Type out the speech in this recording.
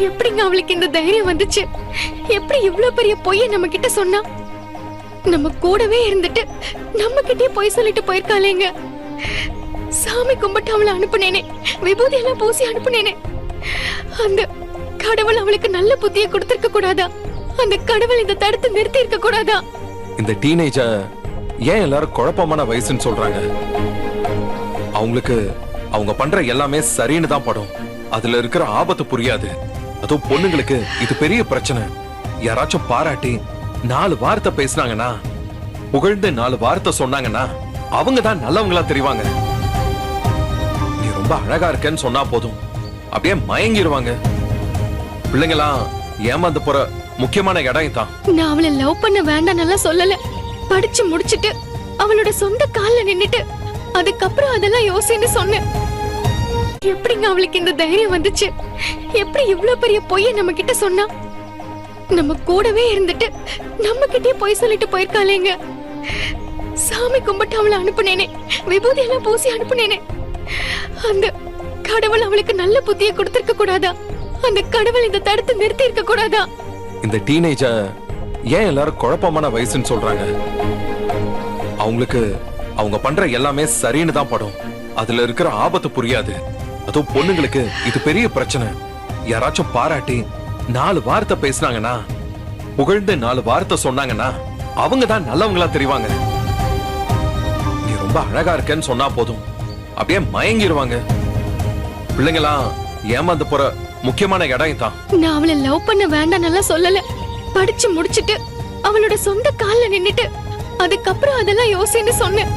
எப்படிங்க அவளுக்கு இந்த தைரியம் வந்துச்சு? எப்படி இவ்வளவு பெரிய பொய்ய நம்ம கிட்ட சொன்னா? நம்ம கூடவே இருந்துட்டு நம்ம கிட்டே பொய் சொல்லிட்டு போயிருக்காளேங்க. சாமி கும்பிட்டு அவளை அனுப்புனேனே, விபூதி எல்லாம் பூசி அனுப்புனேனே, அந்த கடவுள் அவளுக்கு நல்ல புத்தியை கொடுத்திருக்க கூடாதா? அந்த கடவுள் இதை தடுத்து நிறுத்தி இருக்க கூடாதா? இந்த டீனேஜர் ஏன் எல்லாரும் குழப்பமான வயசுன்னு சொல்றாங்க? அவங்களுக்கு அவங்க பண்ற எல்லாமே சரின்னு தான் படும். அதுல இருக்கிற ஆபத்து புரியாது. அதுவும் பொண்ணுங்களுக்கு இது பெரிய பிரச்சனை. யாராச்சும் பாராட்டி 4 வார்த்தை பேசினாங்கன்னா, புகழ்ந்து 4 வார்த்தை சொன்னாங்கன்னா அவங்க தான் நல்லவங்களா தெரிவாங்க. நீ ரொம்ப அழகா இருக்கேன்னு சொன்னா போதும், அப்படியே மயங்கிடுவாங்க. பிள்ளைங்களாம் ஏமாந்து போற முக்கியமான இடம் தான். நான் அவளை லவ் பண்ண வேண்டாம் சொல்லல. படிச்சு முடிச்சிட்டு அவளோட சொந்த கால்ல நின்னுட்டு அதுக்கப்புறம் அதெல்லாம் யோசின்னு சொன்னேன். எப்படிங்க அவளுக்கு இந்த தைரியம் வந்துச்சு? எப்படி இவ்வளவு பெரிய பொய்ய நம்ம கிட்ட சொன்னா? நம்ம கூடவே இருந்துட்டு நம்ம கிட்டே பொய் சொல்லிட்டு போயிருக்காளேங்க. சாமி கும்பிட்டு அவளை அனுப்புனேனே, விபூதி எல்லாம் பூசி அனுப்புனேனே, அந்த கடவுள் அவளுக்கு நல்ல புத்தியை கொடுத்திருக்க கூடாதா? அந்த கடவுள் இதை தடுத்து நிறுத்தி இருக்க கூடாதா? இந்த டீனேஜர் ஏன் எல்லாரும் குழப்பமான வயசுன்னு சொல்றாங்க? அவங்களுக்கு அவங்க பண்ற எல்லாமே சரின்னு தான் படும். அதுல இருக்கிற ஆபத்து புரியாது. அதுவும் பொண்ணுங்களுக்கு இது பெரிய பிரச்சனை. யாராச்சும் பாராட்டி 4 வார்த்தை பேசினாங்கன்னா, புகழ்ந்து 4 வார்த்தை சொன்னாங்கன்னா அவங்க தான் நல்லவங்களா தெரிவாங்க. நீ ரொம்ப அழகா இருக்கேன்னு சொன்னா போதும், அப்படியே மயங்கிடுவாங்க. பிள்ளைங்களாம் ஏமாந்து போற முக்கியமான இடம் தான். நான் அவளை லவ் பண்ண வேண்டாம் சொல்லல. படிச்சு முடிச்சிட்டு அவளோட சொந்த கால்ல நின்னுட்டு அதுக்கப்புறம் அதெல்லாம் யோசின்னு சொன்னேன்.